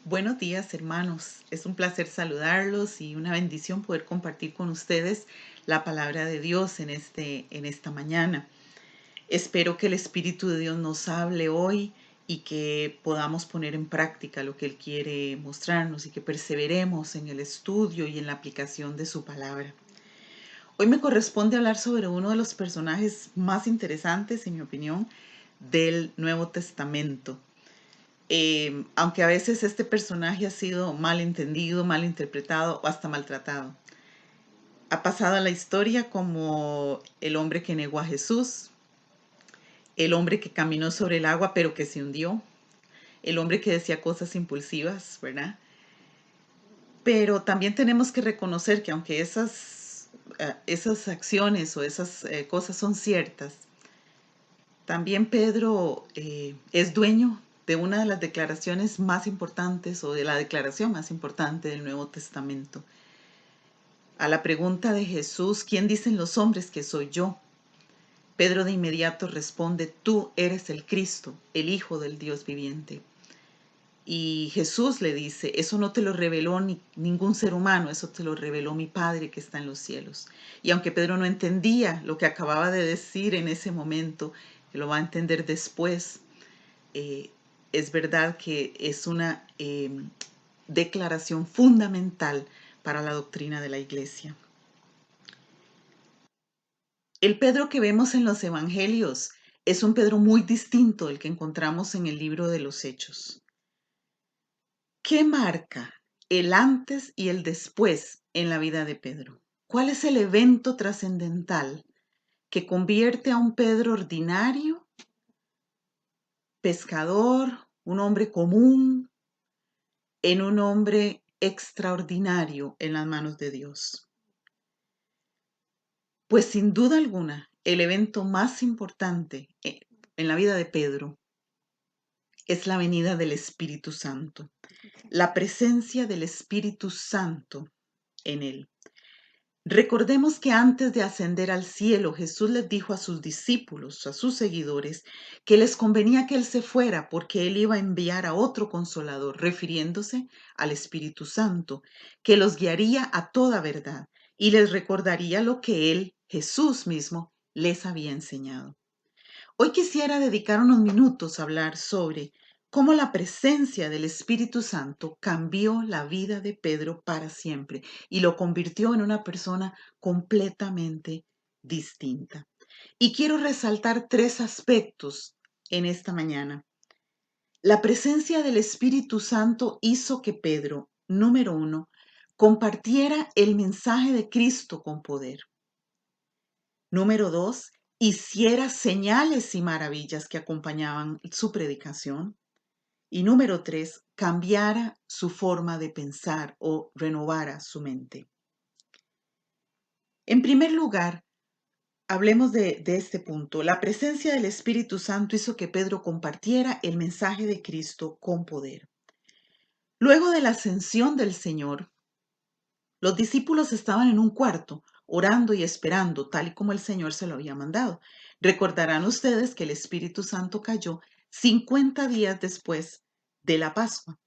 Buenos días, hermanos. Es un placer saludarlos y una bendición poder compartir con ustedes la palabra de Dios en esta mañana. Espero que el Espíritu de Dios nos hable hoy y que podamos poner en práctica lo que Él quiere mostrarnos y que perseveremos en el estudio y en la aplicación de su palabra. Hoy me corresponde hablar sobre uno de los personajes más interesantes, en mi opinión, del Nuevo Testamento. Aunque a veces este personaje ha sido mal entendido, mal interpretado o hasta maltratado. Ha pasado a la historia como el hombre que negó a Jesús, el hombre que caminó sobre el agua pero que se hundió, el hombre que decía cosas impulsivas, ¿verdad? Pero también tenemos que reconocer que aunque esas acciones o esas cosas son ciertas, también Pedro es dueño de una de las declaraciones más importantes o de la declaración más importante del Nuevo Testamento. A la pregunta de Jesús, ¿quién dicen los hombres que soy yo? Pedro de inmediato responde, tú eres el Cristo, el Hijo del Dios viviente. Y Jesús le dice, eso no te lo reveló ningún ser humano, eso te lo reveló mi Padre que está en los cielos. Y aunque Pedro no entendía lo que acababa de decir en ese momento, lo va a entender después, eh, es verdad que es una declaración fundamental para la doctrina de la iglesia. El Pedro que vemos en los evangelios es un Pedro muy distinto del que encontramos en el libro de los Hechos. ¿Qué marca el antes y el después en la vida de Pedro? ¿Cuál es el evento trascendental que convierte a un Pedro ordinario, pescador, un hombre común, en un hombre extraordinario en las manos de Dios? Pues sin duda alguna, el evento más importante en la vida de Pedro es la venida del Espíritu Santo, la presencia del Espíritu Santo en él. Recordemos que antes de ascender al cielo, Jesús les dijo a sus discípulos, a sus seguidores, que les convenía que Él se fuera porque Él iba a enviar a otro consolador, refiriéndose al Espíritu Santo, que los guiaría a toda verdad y les recordaría lo que Él, Jesús mismo, les había enseñado. Hoy quisiera dedicar unos minutos a hablar sobre cómo la presencia del Espíritu Santo cambió la vida de Pedro para siempre y lo convirtió en una persona completamente distinta. Y quiero resaltar tres aspectos en esta mañana. La presencia del Espíritu Santo hizo que Pedro, número uno, compartiera el mensaje de Cristo con poder. Número dos, hiciera señales y maravillas que acompañaban su predicación. Y número tres, cambiara su forma de pensar o renovara su mente. En primer lugar, hablemos de este punto. La presencia del Espíritu Santo hizo que Pedro compartiera el mensaje de Cristo con poder. Luego de la ascensión del Señor, los discípulos estaban en un cuarto, orando y esperando, tal y como el Señor se lo había mandado. Recordarán ustedes que el Espíritu Santo cayó 50 días después de la Pascua.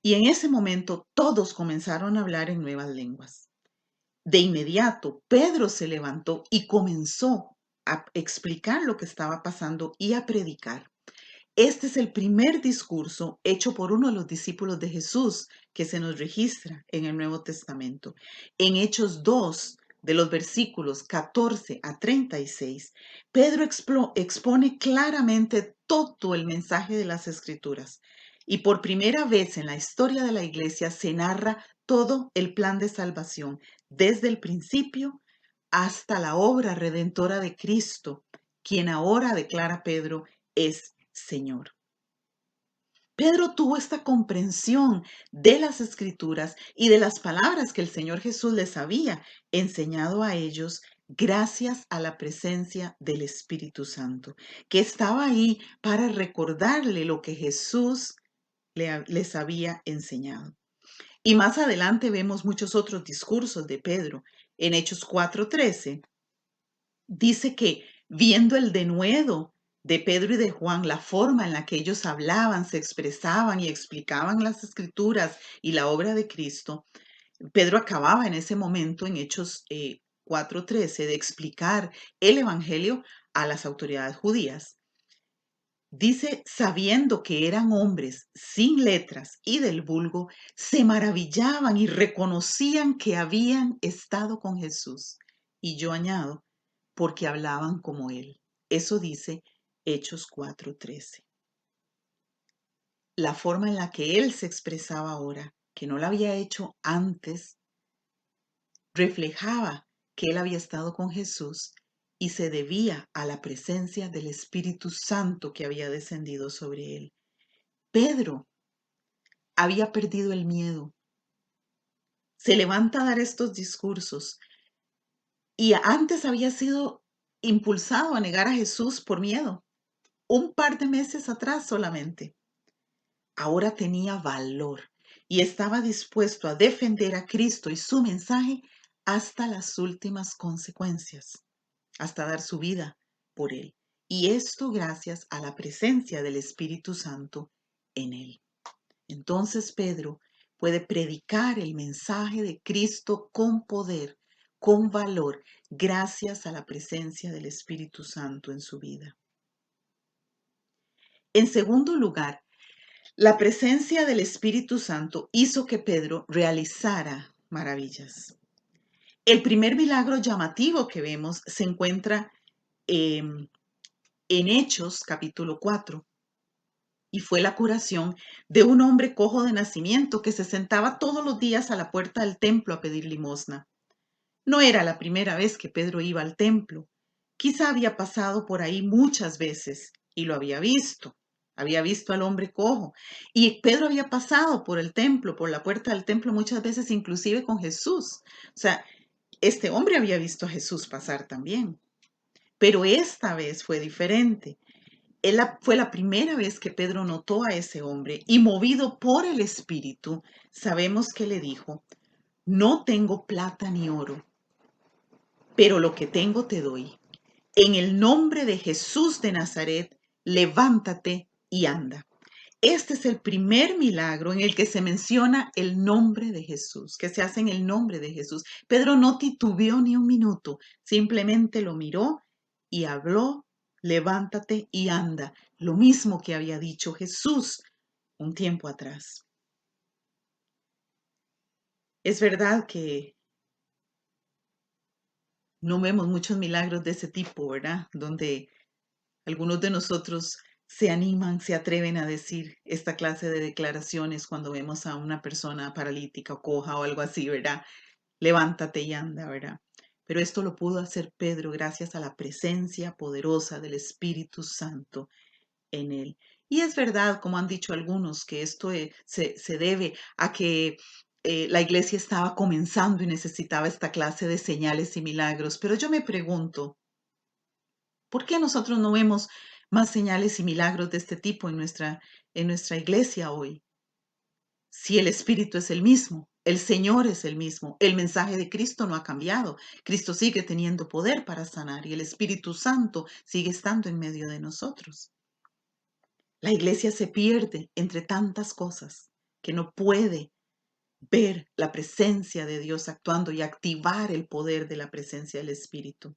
Y en ese momento todos comenzaron a hablar en nuevas lenguas. De inmediato, Pedro se levantó y comenzó a explicar lo que estaba pasando y a predicar. Este es el primer discurso hecho por uno de los discípulos de Jesús que se nos registra en el Nuevo Testamento. En Hechos 2, de los versículos 14 a 36, Pedro expone claramente todo el mensaje de las Escrituras. Y por primera vez en la historia de la iglesia se narra todo el plan de salvación, desde el principio hasta la obra redentora de Cristo, quien ahora, declara Pedro, es Señor. Pedro tuvo esta comprensión de las escrituras y de las palabras que el Señor Jesús les había enseñado a ellos gracias a la presencia del Espíritu Santo, que estaba ahí para recordarle lo que Jesús les había enseñado. Y más adelante vemos muchos otros discursos de Pedro. En Hechos 4:13 dice que viendo el denuedo de Pedro y de Juan, la forma en la que ellos hablaban, se expresaban y explicaban las escrituras y la obra de Cristo, Pedro acababa en ese momento, en Hechos 4:13, de explicar el Evangelio a las autoridades judías. Dice, sabiendo que eran hombres sin letras y del vulgo, se maravillaban y reconocían que habían estado con Jesús. Y yo añado, porque hablaban como él. Eso dice Hechos 4:13. La forma en la que él se expresaba ahora, que no la había hecho antes, reflejaba que él había estado con Jesús y se debía a la presencia del Espíritu Santo que había descendido sobre él. Pedro había perdido el miedo. Se levanta a dar estos discursos y antes había sido impulsado a negar a Jesús por miedo, un par de meses atrás solamente. Ahora tenía valor y estaba dispuesto a defender a Cristo y su mensaje hasta las últimas consecuencias, hasta dar su vida por él. Y esto gracias a la presencia del Espíritu Santo en él. Entonces Pedro puede predicar el mensaje de Cristo con poder, con valor, gracias a la presencia del Espíritu Santo en su vida. En segundo lugar, la presencia del Espíritu Santo hizo que Pedro realizara maravillas. El primer milagro llamativo que vemos se encuentra en Hechos capítulo 4 y fue la curación de un hombre cojo de nacimiento que se sentaba todos los días a la puerta del templo a pedir limosna. No era la primera vez que Pedro iba al templo. Quizá había pasado por ahí muchas veces y lo había visto. Había visto al hombre cojo. Y Pedro había pasado por el templo, por la puerta del templo muchas veces, inclusive con Jesús. O sea, este hombre había visto a Jesús pasar también. Pero esta vez fue diferente. Fue la primera vez que Pedro notó a ese hombre y movido por el Espíritu, sabemos que le dijo, no tengo plata ni oro, pero lo que tengo te doy. En el nombre de Jesús de Nazaret, levántate y anda. Este es el primer milagro en el que se menciona el nombre de Jesús, que se hace en el nombre de Jesús. Pedro no titubeó ni un minuto, simplemente lo miró y habló, levántate y anda, lo mismo que había dicho Jesús un tiempo atrás. Es verdad que no vemos muchos milagros de ese tipo, ¿verdad? Donde algunos de nosotros se animan, se atreven a decir esta clase de declaraciones cuando vemos a una persona paralítica o coja o algo así, ¿verdad? Levántate y anda, ¿verdad? Pero esto lo pudo hacer Pedro gracias a la presencia poderosa del Espíritu Santo en él. Y es verdad, como han dicho algunos, que esto se debe a que la iglesia estaba comenzando y necesitaba esta clase de señales y milagros. Pero yo me pregunto, ¿por qué nosotros no vemos más señales y milagros de este tipo en nuestra iglesia hoy? Si el Espíritu es el mismo, el Señor es el mismo, el mensaje de Cristo no ha cambiado. Cristo sigue teniendo poder para sanar y el Espíritu Santo sigue estando en medio de nosotros. La iglesia se pierde entre tantas cosas que no puede ver la presencia de Dios actuando y activar el poder de la presencia del Espíritu.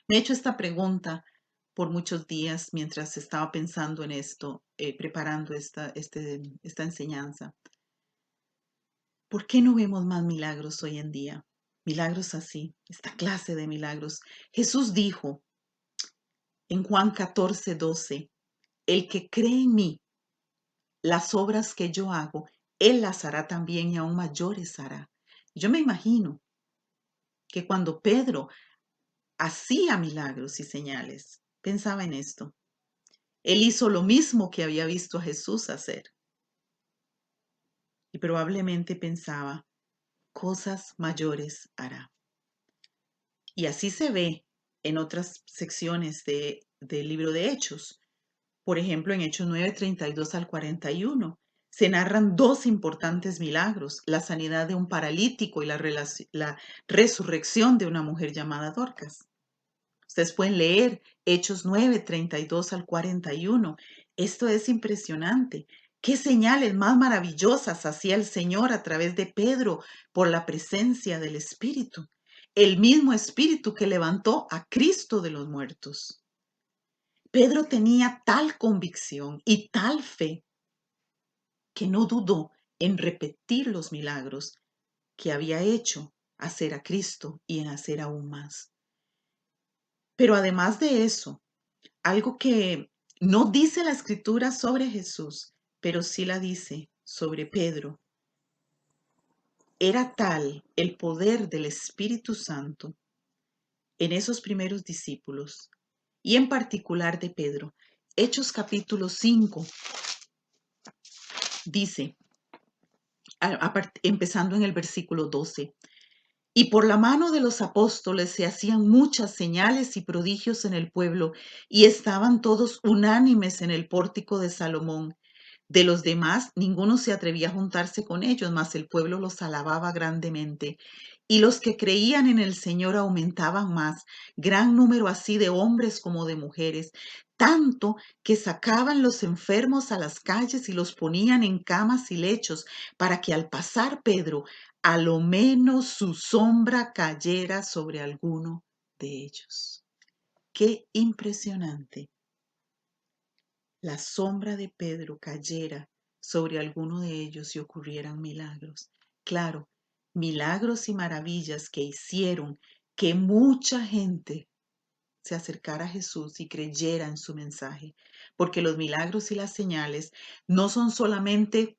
Me he hecho esta pregunta por muchos días mientras estaba pensando en esto, preparando esta enseñanza. ¿Por qué no vemos más milagros hoy en día? Milagros así, esta clase de milagros. Jesús dijo en Juan 14:12, el que cree en mí, las obras que yo hago, él las hará también y aún mayores hará. Yo me imagino que cuando Pedro hacía milagros y señales, pensaba en esto. Él hizo lo mismo que había visto a Jesús hacer. Y probablemente pensaba, cosas mayores hará. Y así se ve en otras secciones del libro de Hechos. Por ejemplo, en Hechos 9:32 al 41, se narran dos importantes milagros, la sanidad de un paralítico y la resurrección de una mujer llamada Dorcas. Ustedes pueden leer Hechos 9, 32 al 41. Esto es impresionante. ¿Qué señales más maravillosas hacía el Señor a través de Pedro por la presencia del Espíritu? El mismo Espíritu que levantó a Cristo de los muertos. Pedro tenía tal convicción y tal fe que no dudó en repetir los milagros que había hecho hacer a Cristo y en hacer aún más. Pero además de eso, algo que no dice la escritura sobre Jesús, pero sí la dice sobre Pedro, era tal el poder del Espíritu Santo en esos primeros discípulos y en particular de Pedro. Hechos capítulo 5 dice, empezando en el versículo 12, y por la mano de los apóstoles se hacían muchas señales y prodigios en el pueblo, y estaban todos unánimes en el pórtico de Salomón. De los demás, ninguno se atrevía a juntarse con ellos, mas el pueblo los alababa grandemente. Y los que creían en el Señor aumentaban más, gran número así de hombres como de mujeres, tanto que sacaban los enfermos a las calles y los ponían en camas y lechos, para que al pasar Pedro, a lo menos su sombra cayera sobre alguno de ellos. Qué impresionante. La sombra de Pedro cayera sobre alguno de ellos y ocurrieran milagros. Claro, milagros y maravillas que hicieron que mucha gente se acercara a Jesús y creyera en su mensaje, porque los milagros y las señales no son solamente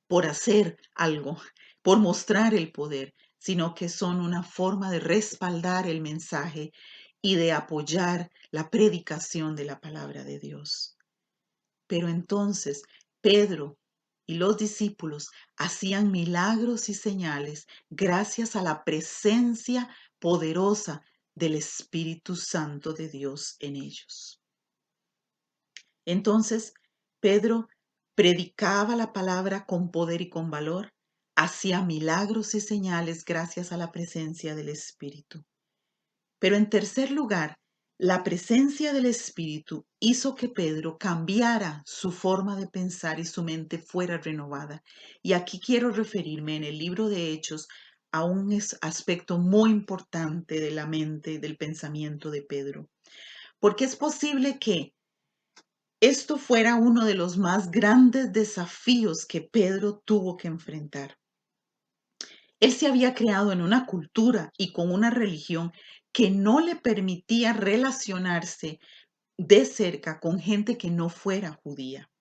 por hacer algo, por mostrar el poder, sino que son una forma de respaldar el mensaje y de apoyar la predicación de la palabra de Dios. Pero entonces Pedro y los discípulos hacían milagros y señales gracias a la presencia poderosa del Espíritu Santo de Dios en ellos. Entonces Pedro predicaba la palabra con poder y con valor, hacía milagros y señales gracias a la presencia del Espíritu. Pero en tercer lugar, la presencia del Espíritu hizo que Pedro cambiara su forma de pensar y su mente fuera renovada. Y aquí quiero referirme en el libro de Hechos a un aspecto muy importante de la mente, del pensamiento de Pedro. Porque es posible que esto fuera uno de los más grandes desafíos que Pedro tuvo que enfrentar. Él se había creado en una cultura y con una religión que no le permitía relacionarse de cerca con gente que no fuera judía,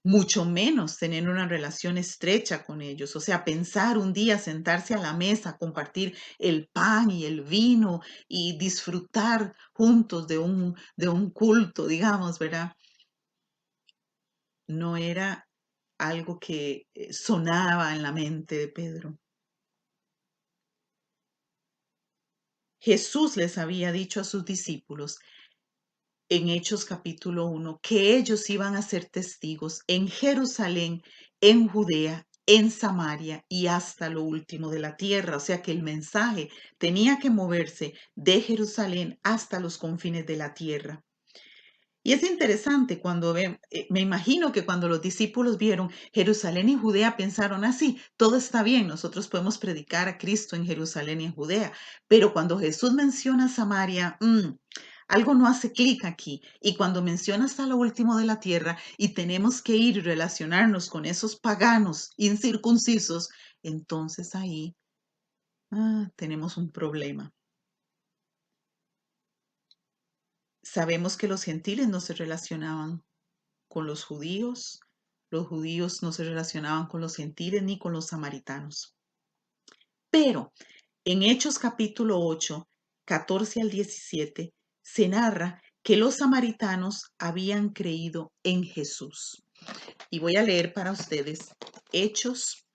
mucho menos tener una relación estrecha con ellos, o sea, pensar un día sentarse a la mesa, compartir el pan y el vino y disfrutar juntos de un culto, digamos, ¿verdad? No era algo que sonaba en la mente de Pedro. Jesús les había dicho a sus discípulos en Hechos capítulo 1 que ellos iban a ser testigos en Jerusalén, en Judea, en Samaria y hasta lo último de la tierra. O sea que el mensaje tenía que moverse de Jerusalén hasta los confines de la tierra. Y es interesante cuando me imagino que cuando los discípulos vieron Jerusalén y Judea pensaron así, todo está bien, nosotros podemos predicar a Cristo en Jerusalén y en Judea, pero cuando Jesús menciona Samaria, algo no hace clic aquí. Y cuando menciona hasta lo último de la tierra y tenemos que ir y relacionarnos con esos paganos incircuncisos, entonces ahí tenemos un problema. Sabemos que los gentiles no se relacionaban con los judíos no se relacionaban con los gentiles ni con los samaritanos. Pero en Hechos capítulo 8, 14 al 17, se narra que los samaritanos habían creído en Jesús. Y voy a leer para ustedes Hechos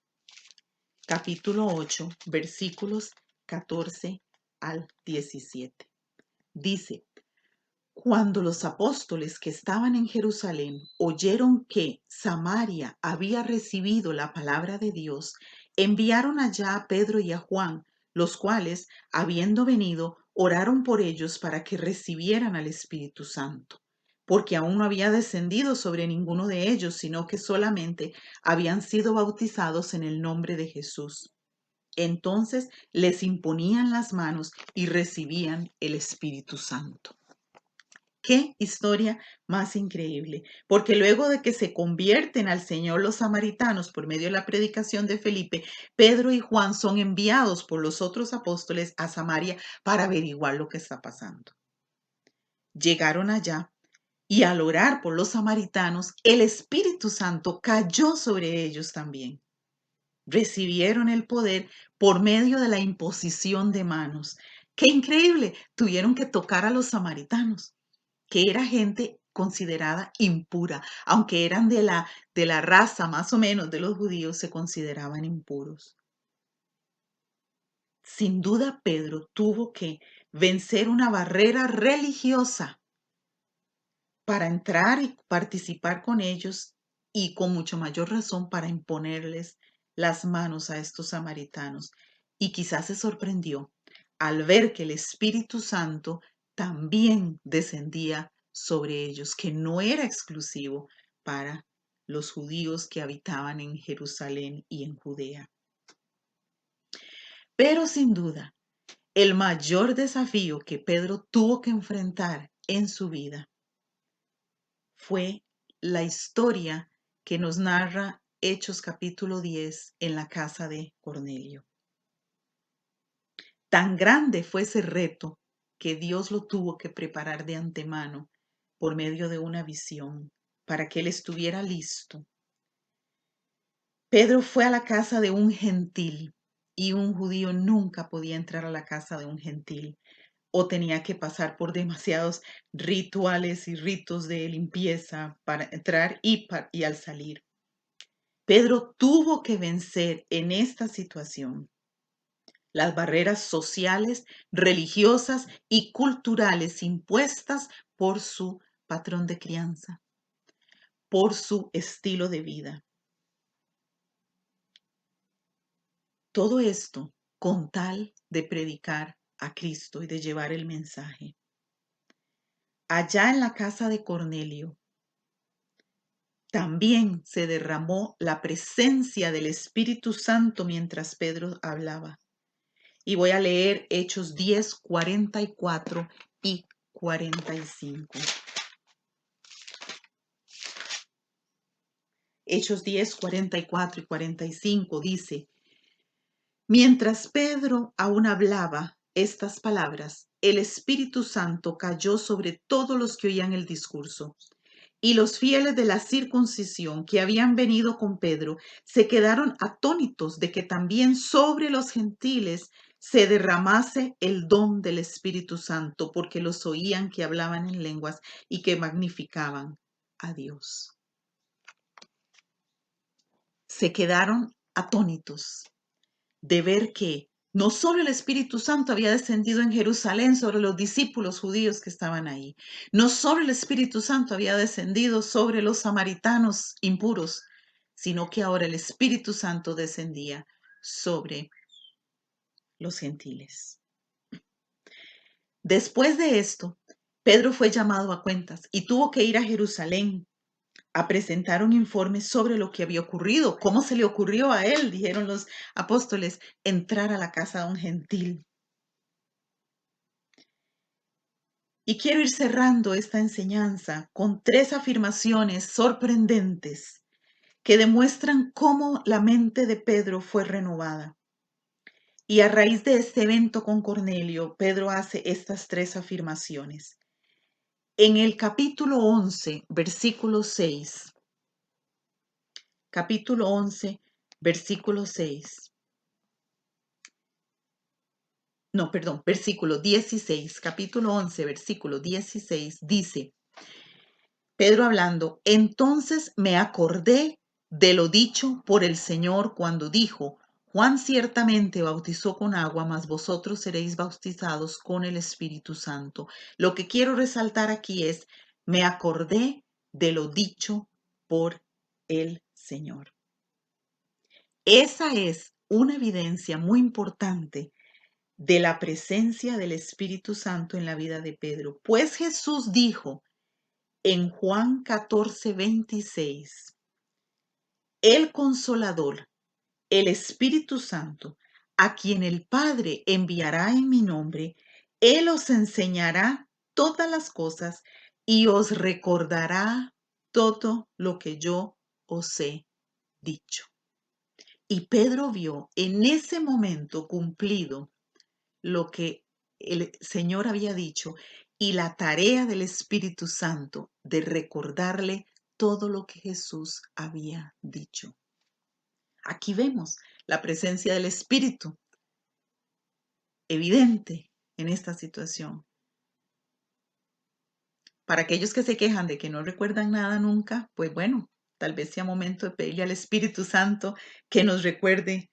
capítulo 8, versículos 14 al 17. Dice: Cuando los apóstoles que estaban en Jerusalén oyeron que Samaria había recibido la palabra de Dios, enviaron allá a Pedro y a Juan, los cuales, habiendo venido, oraron por ellos para que recibieran al Espíritu Santo, porque aún no había descendido sobre ninguno de ellos, sino que solamente habían sido bautizados en el nombre de Jesús. Entonces les imponían las manos y recibían el Espíritu Santo. Qué historia más increíble, porque luego de que se convierten al Señor los samaritanos por medio de la predicación de Felipe, Pedro y Juan son enviados por los otros apóstoles a Samaria para averiguar lo que está pasando. Llegaron allá y al orar por los samaritanos, el Espíritu Santo cayó sobre ellos también. Recibieron el poder por medio de la imposición de manos. ¡Qué increíble! Tuvieron que tocar a los samaritanos, que era gente considerada impura, aunque eran de la raza más o menos de los judíos, se consideraban impuros. Sin duda, Pedro tuvo que vencer una barrera religiosa para entrar y participar con ellos y con mucho mayor razón para imponerles las manos a estos samaritanos. Y quizás se sorprendió al ver que el Espíritu Santo también descendía sobre ellos, que no era exclusivo para los judíos que habitaban en Jerusalén y en Judea. Pero sin duda, el mayor desafío que Pedro tuvo que enfrentar en su vida fue la historia que nos narra Hechos capítulo 10 en la casa de Cornelio. Tan grande fue ese reto que Dios lo tuvo que preparar de antemano por medio de una visión para que él estuviera listo. Pedro fue a la casa de un gentil y un judío nunca podía entrar a la casa de un gentil o tenía que pasar por demasiados rituales y ritos de limpieza para entrar y al salir. Pedro tuvo que vencer en esta situación las barreras sociales, religiosas y culturales impuestas por su patrón de crianza, por su estilo de vida. Todo esto con tal de predicar a Cristo y de llevar el mensaje. Allá en la casa de Cornelio también se derramó la presencia del Espíritu Santo mientras Pedro hablaba. Y voy a leer Hechos 10, 44 y 45. Hechos 10, 44 y 45 dice: Mientras Pedro aún hablaba estas palabras, el Espíritu Santo cayó sobre todos los que oían el discurso. Y los fieles de la circuncisión que habían venido con Pedro se quedaron atónitos de que también sobre los gentiles se derramase el don del Espíritu Santo, porque los oían que hablaban en lenguas y que magnificaban a Dios. Se quedaron atónitos de ver que no solo el Espíritu Santo había descendido en Jerusalén sobre los discípulos judíos que estaban ahí, no solo el Espíritu Santo había descendido sobre los samaritanos impuros, sino que ahora el Espíritu Santo descendía sobre los gentiles. Después de esto, Pedro fue llamado a cuentas y tuvo que ir a Jerusalén a presentar un informe sobre lo que había ocurrido. ¿Cómo se le ocurrió a él, dijeron los apóstoles, entrar a la casa de un gentil? Y quiero ir cerrando esta enseñanza con 3 afirmaciones sorprendentes que demuestran cómo la mente de Pedro fue renovada. Y a raíz de este evento con Cornelio, Pedro hace estas 3 afirmaciones. En el capítulo 11, versículo 6. Capítulo 11, versículo 6. No, perdón, versículo 16. Capítulo 11, versículo 16 dice: Pedro hablando, entonces me acordé de lo dicho por el Señor cuando dijo: Juan ciertamente bautizó con agua, mas vosotros seréis bautizados con el Espíritu Santo. Lo que quiero resaltar aquí es: me acordé de lo dicho por el Señor. Esa es una evidencia muy importante de la presencia del Espíritu Santo en la vida de Pedro. Pues Jesús dijo en Juan 14:26, el Consolador, el Espíritu Santo, a quien el Padre enviará en mi nombre, Él os enseñará todas las cosas y os recordará todo lo que yo os he dicho. Y Pedro vio en ese momento cumplido lo que el Señor había dicho y la tarea del Espíritu Santo de recordarle todo lo que Jesús había dicho. Aquí vemos la presencia del Espíritu evidente en esta situación. Para aquellos que se quejan de que no recuerdan nada nunca, pues bueno, tal vez sea momento de pedirle al Espíritu Santo que nos recuerde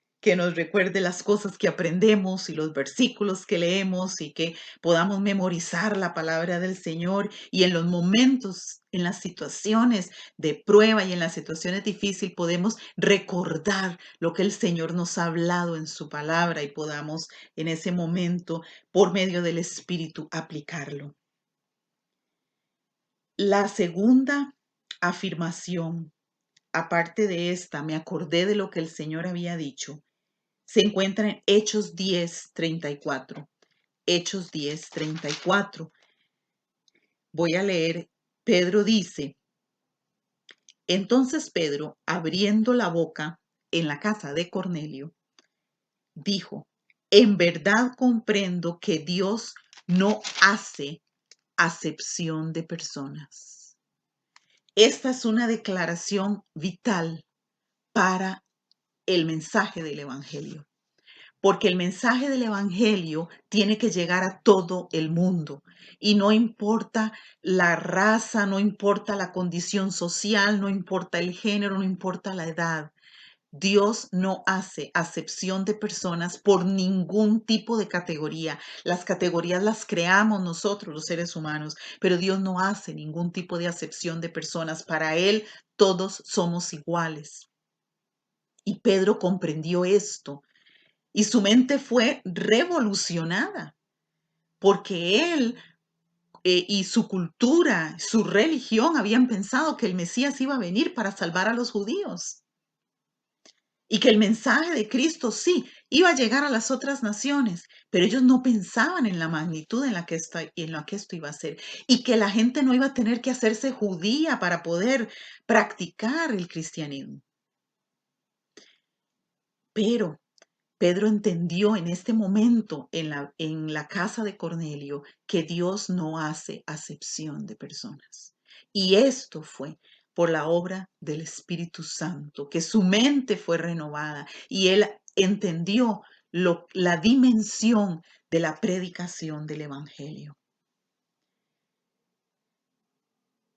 las cosas que aprendemos y los versículos que leemos y que podamos memorizar la palabra del Señor y en los momentos, en las situaciones de prueba y en las situaciones difíciles podemos recordar lo que el Señor nos ha hablado en su palabra y podamos en ese momento, por medio del Espíritu, aplicarlo. La segunda afirmación, aparte de esta, me acordé de lo que el Señor había dicho, se encuentra en Hechos 10:34. Hechos 10:34. Voy a leer. Pedro dice, entonces Pedro, abriendo la boca en la casa de Cornelio, dijo, en verdad comprendo que Dios no hace acepción de personas. Esta es una declaración vital para el mensaje del Evangelio, porque el mensaje del Evangelio tiene que llegar a todo el mundo y no importa la raza, no importa la condición social, no importa el género, no importa la edad. Dios no hace acepción de personas por ningún tipo de categoría. Las categorías las creamos nosotros, los seres humanos, pero Dios no hace ningún tipo de acepción de personas. Para Él todos somos iguales. Y Pedro comprendió esto y su mente fue revolucionada porque él y su cultura, su religión habían pensado que el Mesías iba a venir para salvar a los judíos. Y que el mensaje de Cristo sí iba a llegar a las otras naciones, pero ellos no pensaban en la magnitud en la que esto iba a ser y que la gente no iba a tener que hacerse judía para poder practicar el cristianismo. Pero Pedro entendió en este momento en la casa de Cornelio que Dios no hace acepción de personas. Y esto fue por la obra del Espíritu Santo, que su mente fue renovada y él entendió la dimensión de la predicación del Evangelio.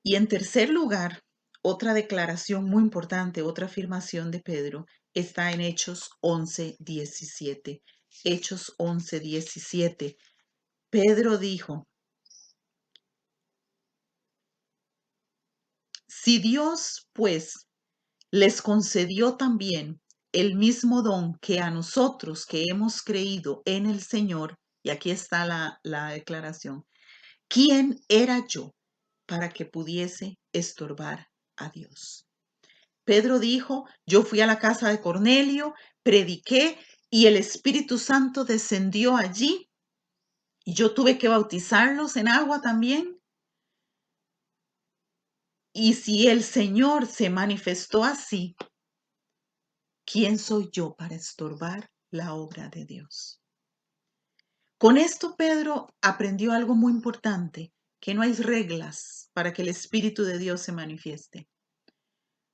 Y en tercer lugar, otra declaración muy importante, otra afirmación de Pedro, está en Hechos 11:17. Hechos 11:17. Pedro dijo, si Dios, pues, les concedió también el mismo don que a nosotros que hemos creído en el Señor, y aquí está la declaración, ¿quién era yo para que pudiese estorbar a Dios? Pedro dijo, yo fui a la casa de Cornelio, prediqué y el Espíritu Santo descendió allí y yo tuve que bautizarlos en agua también. Y si el Señor se manifestó así, ¿quién soy yo para estorbar la obra de Dios? Con esto Pedro aprendió algo muy importante, que no hay reglas para que el Espíritu de Dios se manifieste.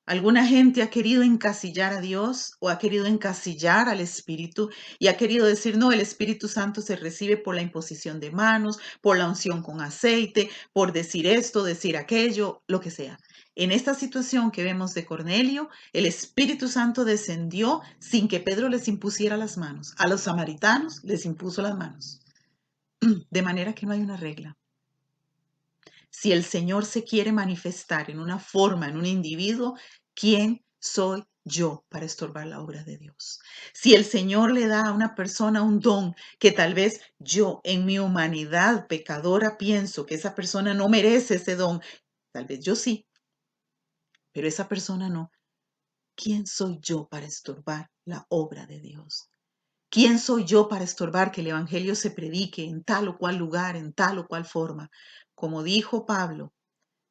Alguna gente ha querido encasillar a Dios o ha querido encasillar al Espíritu y ha querido decir, no, el Espíritu Santo se recibe por la imposición de manos, por la unción con aceite, por decir esto, decir aquello, lo que sea. En esta situación que vemos de Cornelio, el Espíritu Santo descendió sin que Pedro les impusiera las manos. A los samaritanos les impuso las manos. De manera que no hay una regla. Si el Señor se quiere manifestar en una forma, en un individuo, ¿quién soy yo para estorbar la obra de Dios? Si el Señor le da a una persona un don que tal vez yo en mi humanidad pecadora pienso que esa persona no merece ese don, tal vez yo sí, pero esa persona no. ¿Quién soy yo para estorbar la obra de Dios? ¿Quién soy yo para estorbar que el Evangelio se predique en tal o cual lugar, en tal o cual forma? Como dijo Pablo,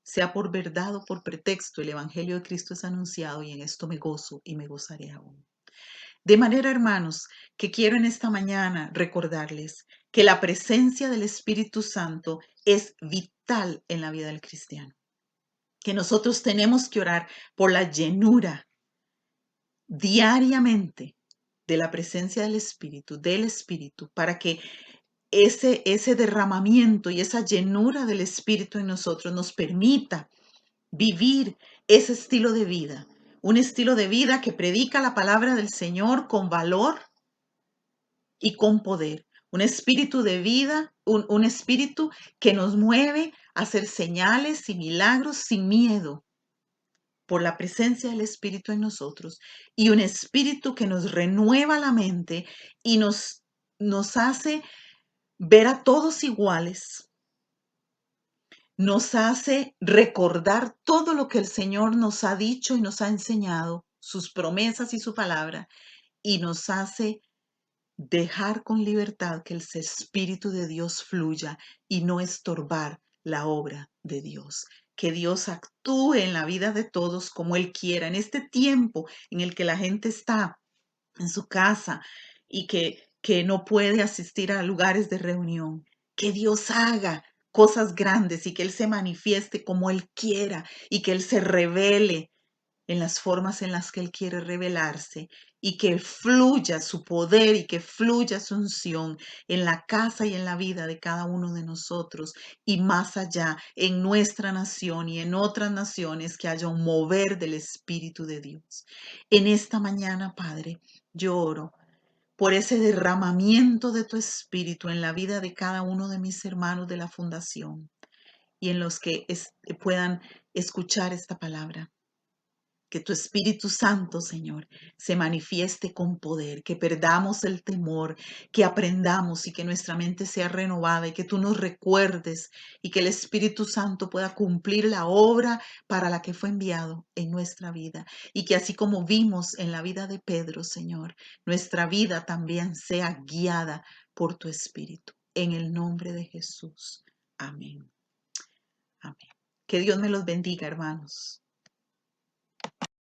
sea por verdad o por pretexto, el Evangelio de Cristo es anunciado y en esto me gozo y me gozaré aún. De manera, hermanos, que quiero en esta mañana recordarles que la presencia del Espíritu Santo es vital en la vida del cristiano, que nosotros tenemos que orar por la llenura diariamente de la presencia del Espíritu, para que ese derramamiento y esa llenura del Espíritu en nosotros nos permita vivir ese estilo de vida, un estilo de vida que predica la palabra del Señor con valor y con poder, un espíritu de vida, un espíritu que nos mueve a hacer señales y milagros sin miedo por la presencia del Espíritu en nosotros y un espíritu que nos renueva la mente y nos hace ver a todos iguales, nos hace recordar todo lo que el Señor nos ha dicho y nos ha enseñado, sus promesas y su palabra, y nos hace dejar con libertad que el Espíritu de Dios fluya y no estorbar la obra de Dios. Que Dios actúe en la vida de todos como Él quiera. En este tiempo en el que la gente está en su casa y que no puede asistir a lugares de reunión, que Dios haga cosas grandes y que Él se manifieste como Él quiera y que Él se revele en las formas en las que Él quiere revelarse y que fluya su poder y que fluya su unción en la casa y en la vida de cada uno de nosotros y más allá en nuestra nación y en otras naciones, que haya un mover del Espíritu de Dios. En esta mañana, Padre, yo oro por ese derramamiento de tu Espíritu en la vida de cada uno de mis hermanos de la fundación y en los que puedan escuchar esta palabra. Que tu Espíritu Santo, Señor, se manifieste con poder, que perdamos el temor, que aprendamos y que nuestra mente sea renovada y que tú nos recuerdes y que el Espíritu Santo pueda cumplir la obra para la que fue enviado en nuestra vida. Y que así como vimos en la vida de Pedro, Señor, nuestra vida también sea guiada por tu Espíritu. En el nombre de Jesús. Amén. Amén. Que Dios me los bendiga, hermanos.